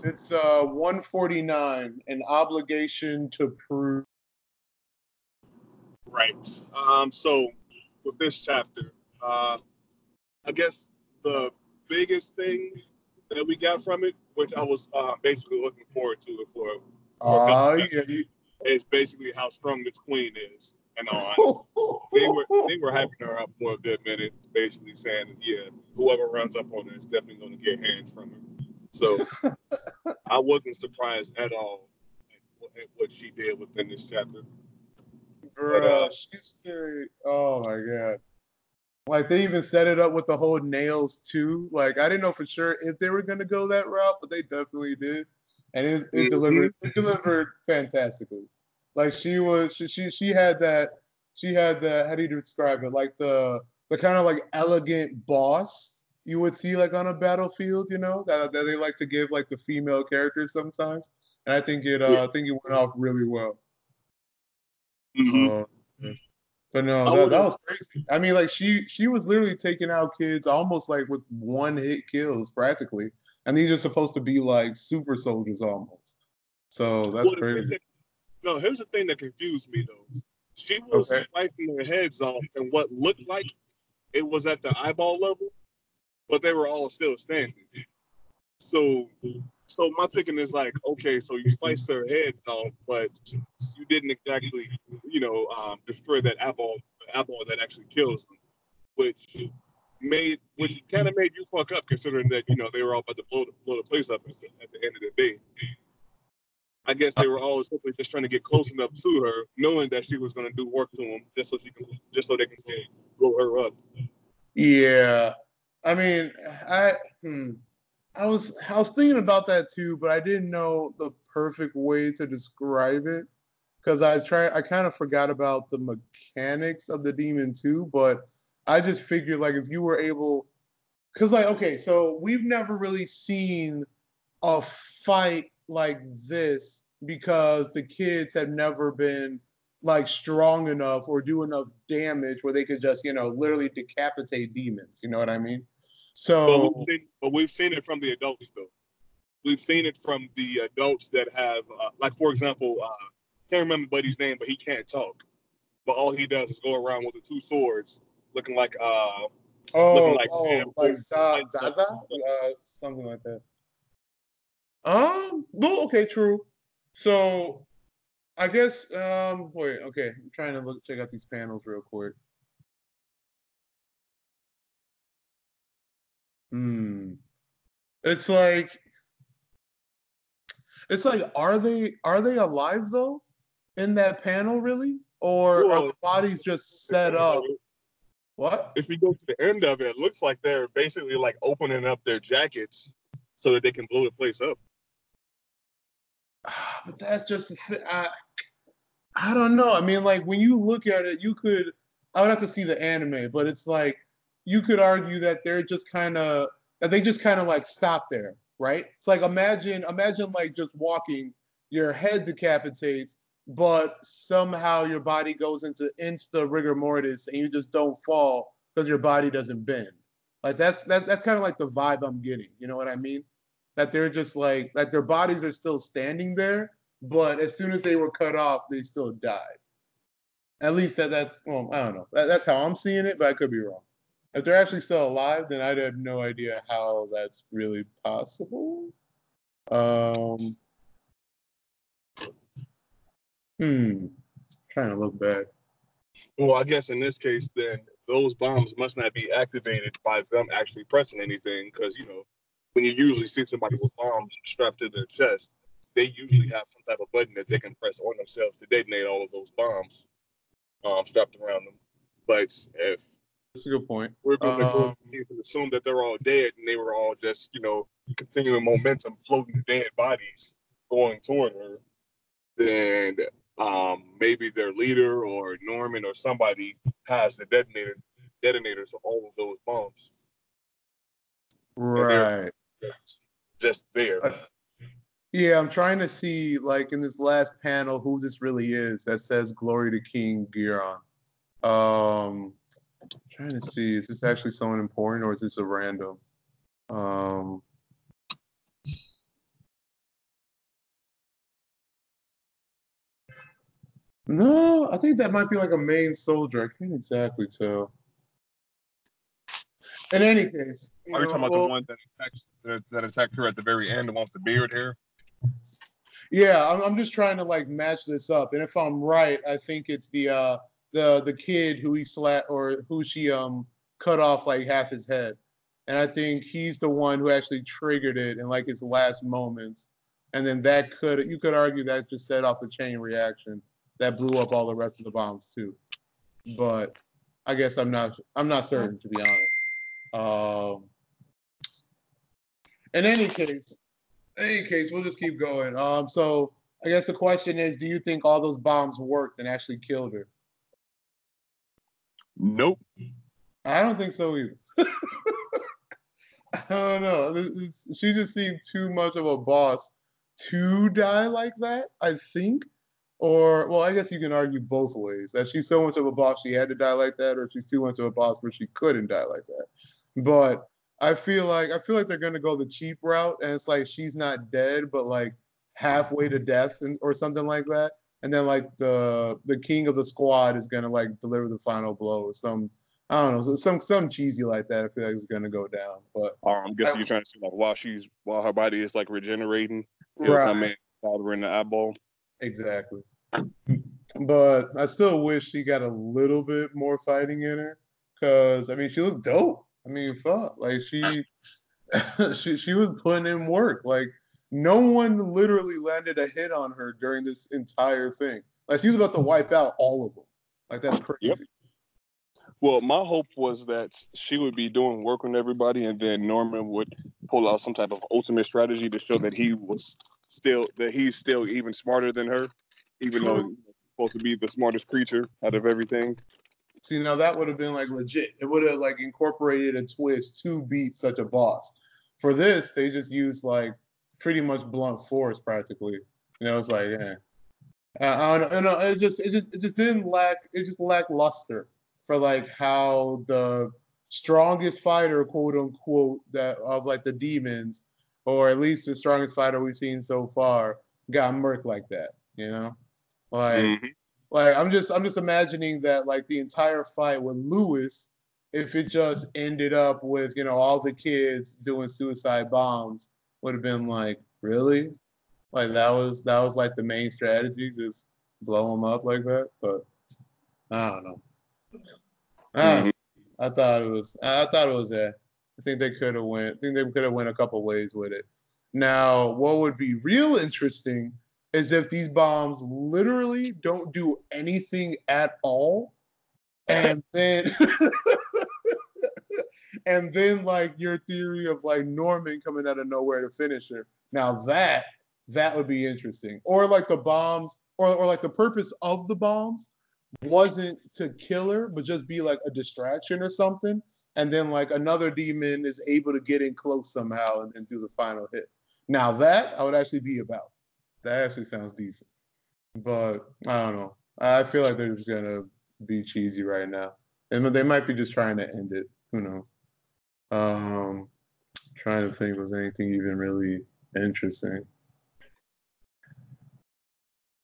It's 149, an obligation to prove. Right. So with this chapter, I guess the biggest thing that we got from it, which I was basically looking forward to it for a couple of Yeah. is basically how strong this queen is. And they were hyping her up for a good minute, basically saying that, yeah, whoever runs up on her is definitely going to get hands from her. So I wasn't surprised at all at what she did within this chapter. Bruh, she's scary. Oh my god. Like they even set it up with the whole nails too. Like I didn't know for sure if they were gonna go that route, but they definitely did. And it delivered fantastically. Like she had that how do you describe it? Like the kind of like elegant boss you would see like on a battlefield, you know, that they like to give like the female characters sometimes. And I think it went off really well. But no, that was crazy. I mean, like she was literally taking out kids almost like with one hit kills practically, and these are supposed to be like super soldiers almost. So that's crazy. No, here's the thing that confused me though. She was slicing their heads off, and what looked like it was at the eyeball level, but they were all still standing. So my thinking is like, okay, so you sliced their heads off, but you didn't exactly, destroy that eyeball that actually kills them, which kind of made you fuck up, considering that they were all about to blow the place up at the end of the day. I guess they were all simply just trying to get close enough to her, knowing that she was going to do work to them, just so they can blow her up. Yeah, I mean, I was thinking about that too, but I didn't know the perfect way to describe it because I kind of forgot about the mechanics of the demon too, but I just figured like if you were able, because like okay, so we've never really seen a fight like this because the kids have never been like strong enough or do enough damage where they could just literally decapitate demons. You know what I mean? So, but we've seen it from the adults though. We've seen it from the adults that have, like for example, can't remember Buddy's name, but he can't talk. But all he does is go around with the two swords, looking like Zaza, something like that. Well, okay, true. So, I guess, wait, okay, I'm trying to check out these panels real quick. It's like, are they alive though in that panel really, or are the bodies just set up? What? If you go to the end of it, it looks like they're basically like opening up their jackets so that they can blow the place up. But that's just I don't know. I mean, like when you look at it, I would have to see the anime, but it's like you could argue that they just kind of like stop there, right? It's like imagine like just walking, your head decapitates, but somehow your body goes into insta rigor mortis and you just don't fall because your body doesn't bend. Like that's kind of like the vibe I'm getting. You know what I mean? That they're just like their bodies are still standing there, but as soon as they were cut off, they still died. At least that's well, I don't know. That's how I'm seeing it, but I could be wrong. If they're actually still alive, then I'd have no idea how that's really possible. Trying to look back. Well, I guess in this case, then those bombs must not be activated by them actually pressing anything, because when you usually see somebody with bombs strapped to their chest, they usually have some type of button that they can press on themselves to detonate all of those bombs strapped around them. But if that's a good point, we're going to assume that they're all dead and they were all just continuing momentum, floating dead bodies going toward her, then maybe their leader or Norman or somebody has the detonators for all of those bombs. Right. Just there. Yeah, I'm trying to see, like, in this last panel, who this really is that says "Glory to King Gillian." I'm trying to see, is this actually someone important or is this a random? No, I think that might be like a main soldier. I can't exactly tell. In any case, are you talking about the one that attacked her at the very end, the one with the beard hair? Yeah, I'm just trying to like match this up, and if I'm right, I think it's the kid who he slapped or who she cut off like half his head, and I think he's the one who actually triggered it in like his last moments, and then you could argue that just set off a chain reaction that blew up all the rest of the bombs too, but I guess I'm not certain, to be honest. In any case, we'll just keep going. So I guess the question is, do you think all those bombs worked and actually killed her? Nope. I don't think so either. I don't know. She just seemed too much of a boss to die like that, I think. Or, well, I guess you can argue both ways. That she's so much of a boss she had to die like that, or she's too much of a boss where she couldn't die like that. But I feel like they're gonna go the cheap route, and it's like she's not dead, but like halfway to death, or something like that. And then like the king of the squad is gonna like deliver the final blow, or some, I don't know, some cheesy like that. I feel like it's gonna go down. But I'm guessing you're trying to say like while her body is like regenerating, he'll come right, in, stab her in the eyeball. exactly. But I still wish she got a little bit more fighting in her, because I mean she looked dope. I mean, fuck, like she she was putting in work. Like no one literally landed a hit on her during this entire thing. Like she was about to wipe out all of them. Like that's Yep. crazy. Well, my hope was that she would be doing work on everybody, and then Norman would pull out some type of ultimate strategy to show that he's still even smarter than her, even though he's supposed to be the smartest creature out of everything. See, now that would have been like legit. It would have like incorporated a twist to beat such a boss. For this, they just used like pretty much blunt force practically. It's like, I don't know. It just didn't lack. It just lacked luster for like how the strongest fighter, quote unquote, that of like the demons, or at least the strongest fighter we've seen so far, got murked like that. Like Mm-hmm. like I'm just imagining that like the entire fight with Lewis, if it just ended up with all the kids doing suicide bombs, would have been like, really, like that was like the main strategy, just blow them up like that. But I don't know. Mm-hmm. I thought it was there. I think they could have went. I think they could have went a couple ways with it. Now, what would be real interesting is if these bombs literally don't do anything at all, and then and then like your theory of like Norman coming out of nowhere to finish her. Now that would be interesting. Or like the bombs, or like the purpose of the bombs wasn't to kill her, but just be like a distraction or something. And then like another demon is able to get in close somehow and do the final hit. Now that I would actually be about. That actually sounds decent. But I don't know. I feel like they're just gonna be cheesy right now. And they might be just trying to end it. Who knows? Um, trying to think, was anything even really interesting?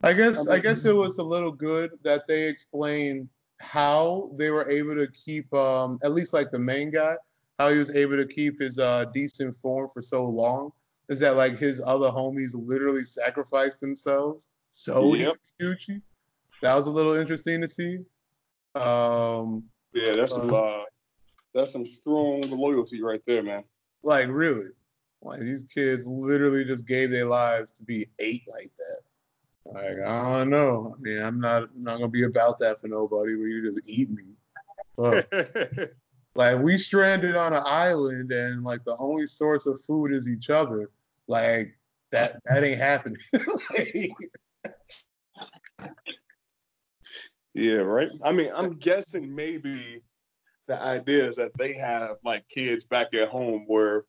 I guess it was a little good that they explained how they were able to keep at least like the main guy, how he was able to keep his decent form for so long. Is that like his other homies literally sacrificed themselves so he Yep. could shoot you? That was a little interesting to see. Um, Yeah, that's some strong loyalty right there, man. like really, like these kids literally just gave their lives to be ate like that. Like, I don't know. I mean, I'm not gonna be about that for nobody where you just eat me. But like we stranded on an island and like the only source of food is each other. Like that ain't happening. Yeah, right. I mean, I'm guessing maybe the idea is that they have like kids back at home where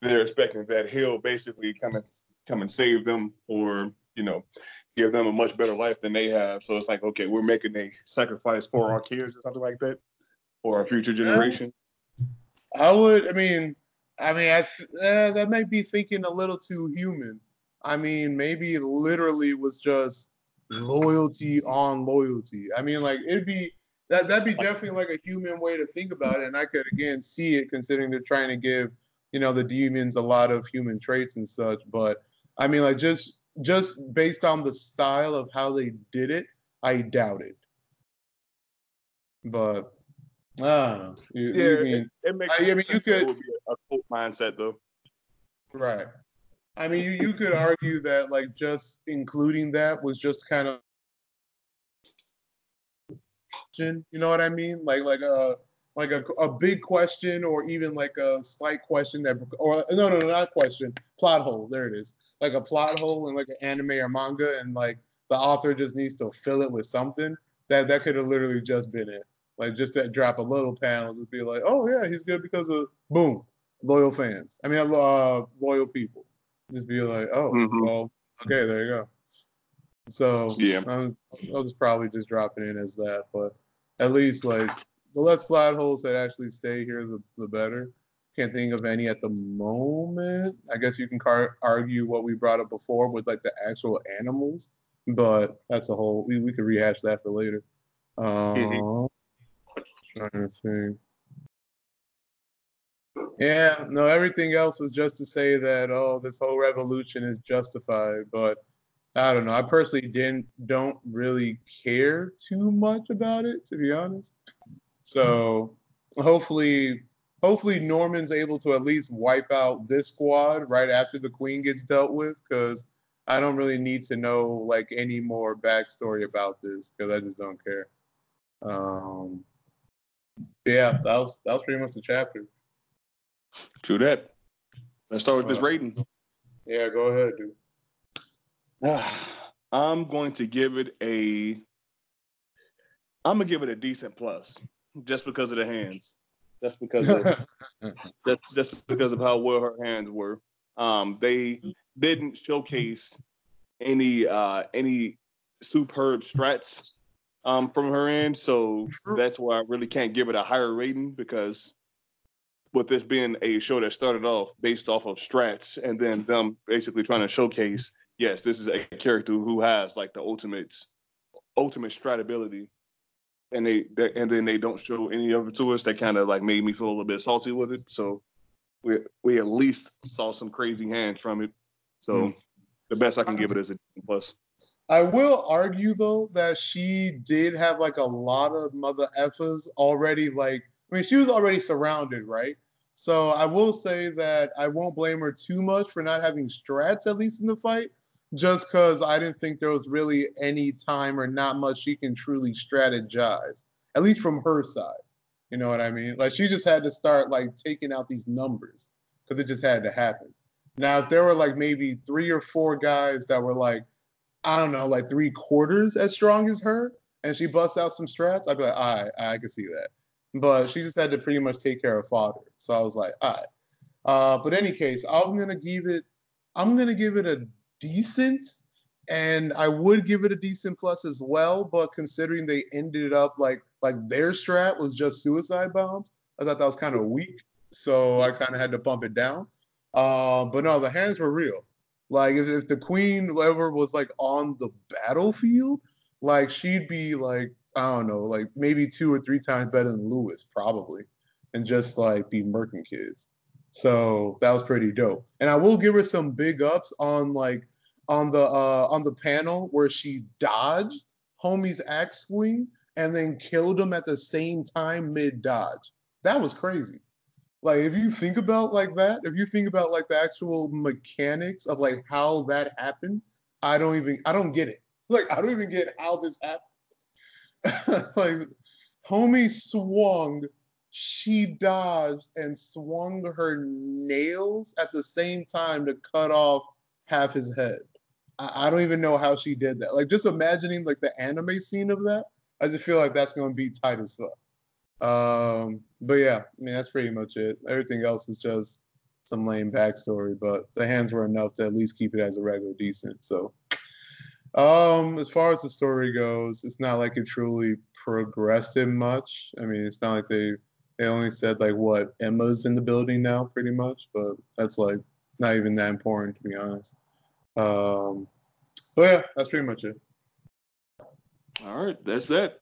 they're expecting that he'll basically come and save them, or give them a much better life than they have. So it's like, okay, we're making a sacrifice for our kids or something like that, or our future generation. That might be thinking a little too human. I mean, maybe it literally was just loyalty on loyalty. I mean, like it'd be that'd be definitely like a human way to think about it, and I could again see it considering they're trying to give the demons a lot of human traits and such. But I mean, like just based on the style of how they did it, I doubt it. But I don't know. It makes sense. You could. It would be a cult mindset, though. Right. I mean, you could argue that like just including that was just kind of, you know what I mean? Like a big question, or even like a slight question or no, not question, plot hole. There it is. Like a plot hole in like an anime or manga, and like the author just needs to fill it with something. That could have literally just been it. Like just to drop a little panel, just be like, oh yeah, he's good because of boom, loyal fans. I mean, loyal people. Just be like, oh, well, okay, there you go. So yeah, I was probably just dropping in as that, but at least like the less flat holes that actually stay here, the better. Can't think of any at the moment. I guess you can argue what we brought up before with like the actual animals, but that's a whole. We could rehash that for later. Trying to think. Yeah, no, everything else was just to say that this whole revolution is justified, but I don't know. I personally don't really care too much about it, to be honest. So hopefully Norman's able to at least wipe out this squad right after the Queen gets dealt with, because I don't really need to know like any more backstory about this, because I just don't care. Yeah, that was pretty much the chapter. True that. Let's start with this rating. Yeah, go ahead, dude. I'm going to give it a decent plus, just because of the hands. Just because of how well her hands were. They didn't showcase any superb strats from her end, so that's why I really can't give it a higher rating, because with this being a show that started off based off of strats, and then them basically trying to showcase, yes, this is a character who has like the ultimate strat ability, and then they don't show any of it to us. That kind of like made me feel a little bit salty with it. So we at least saw some crazy hands from it. So the best I can give it is a plus. I will argue though that she did have like a lot of mother effers already. Like, I mean, she was already surrounded, right? So I will say that I won't blame her too much for not having strats, at least in the fight, just because I didn't think there was really any time or not much she can truly strategize, at least from her side. You know what I mean? Like, she just had to start like taking out these numbers because it just had to happen. Now, if there were like maybe 3 or 4 guys that were like, I don't know, like 3/4 as strong as her, and she busts out some strats, I'd be like, all right, I can see that. But she just had to pretty much take care of fodder. So I was like, all right. But in any case, I'm gonna give it a decent, and I would give it a decent plus as well. But considering they ended up like their strat was just suicide bombs, I thought that was kind of weak. So I kind of had to bump it down. But no, the hands were real. Like if the Queen ever was like on the battlefield, like she'd be like, I don't know, like maybe 2 or 3 times better than Lewis, probably, and just like be murking kids. So that was pretty dope. And I will give her some big ups on like on the panel where she dodged homie's axe swing and then killed him at the same time mid dodge. That was crazy. Like if you think about like that, if you think about like the actual mechanics of like how that happened, I don't get it. Like I don't even get how this happened. Like homie swung, she dodged and swung her nails at the same time to cut off half his head. I don't even know how she did that. Like just imagining like the anime scene of that, I just feel like that's gonna be tight as fuck. But yeah, I mean that's pretty much it. Everything else was just some lame backstory, but the hands were enough to at least keep it as a regular decent. So as far as the story goes, it's not like it truly progressed in much. I mean, it's not like they only said like what Emma's in the building now, pretty much, but that's like not even that important to be honest. But yeah, that's pretty much it. All right, that's that.